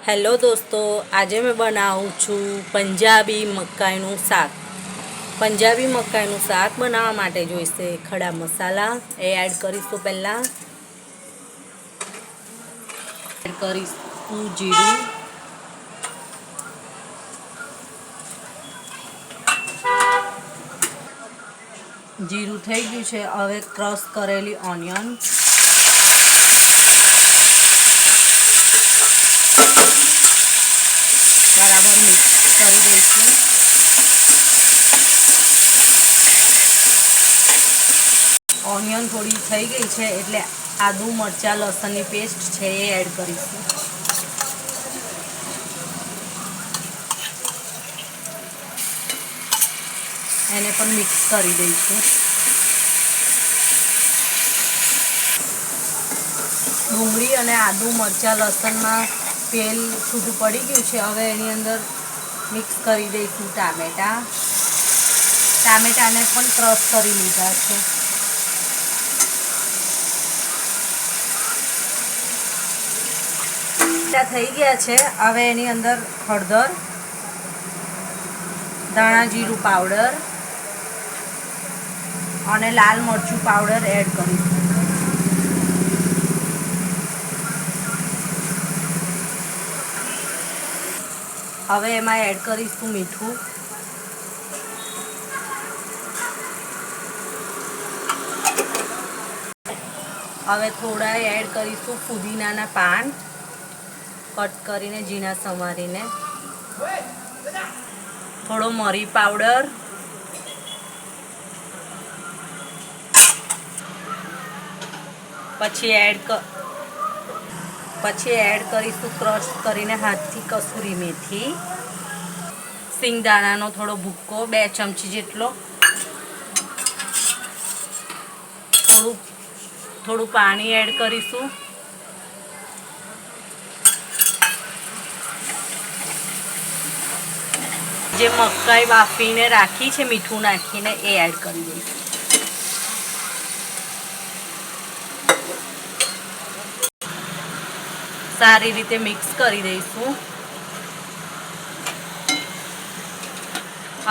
Hello દોસ્તો, આજે મેં બનાવું છું પંજાબી મકાઈનું શાક. પંજાબી મકાઈનું શાક બનાવવા માટે જોઈશે ખડા મસાલા એ એડ કરીશું. પહેલાં એડ કરીશું જીરું, જીરું થઈ ગયું છે. હવે ક્રશ કરેલી ઓનિયન, બરાબર મિક્સ કરી દઈશું. ઓનિયન થોડી થઈ ગઈ છે એટલે આદુ મરચાં લસણની પેસ્ટ છે એ એડ કરીશું. એને પણ મિક્સ કરી દઈશું. ડુંગળી અને આદુ મરચાં લસણમાં તેલ છૂટું પડી ગયું છે. હવે એની અંદર મિક્સ કરી દઈશું ટામેટાને પણ ક્રશ કરી લીધા છે. થઈ ગયા છે. હવે એની અંદર હળદર, ધાણા જીરું પાવડર અને લાલ મરચું પાવડર એડ કરીશું. હવે એમાં એડ કરીશું મીઠું, હવે થોડા એડ કરીશું ફુદીનાના પાન કટ કરીને ઝીણા સમારીને, થોડો મરી પાવડર, પછી એડ કરીશું ક્રશ કરીને હાથથી કસૂરી મેથી, સિંગદાણાનો થોડો ભૂક્કો 2 ચમચી જેટલો, થોડું પાણી એડ કરીશું. જે મકાઈ બાફીને રાખી છે મીઠું નાખીને એ એડ કરી દઈશું. સારી રીતે મિક્સ કરી દઈશું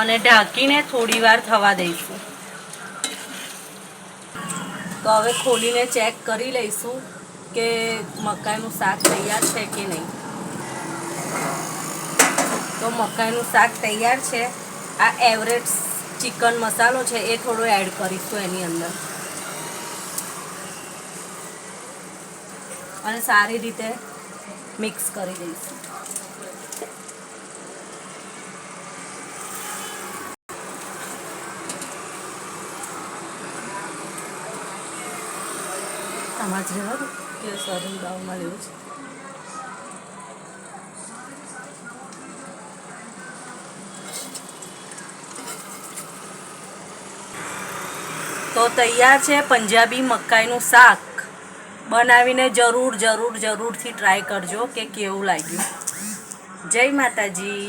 અને ઢાંકીને થોડી વાર થવા દઈશું. તો હવે ખોલીને ચેક કરી લઈશું કે મકાઈનું શાક તૈયાર છે કે નહીં. તો મકાઈનું શાક તૈયાર છે. આ એવરેસ્ટ ચિકન મસાલો છે એ થોડો એડ કરીશું એની અંદર અને સારી રીતે મિક્સ કરી દઈશું. આમાં જ રહેવા કે સર્વિંગ બાઉલમાં લેવું છે. તો તૈયાર છે પંજાબી મકાઈનું શાક. બનાવીને જરૂરથી ટ્રાય કરજો કે કેવું લાગ્યું. જય માતાજી.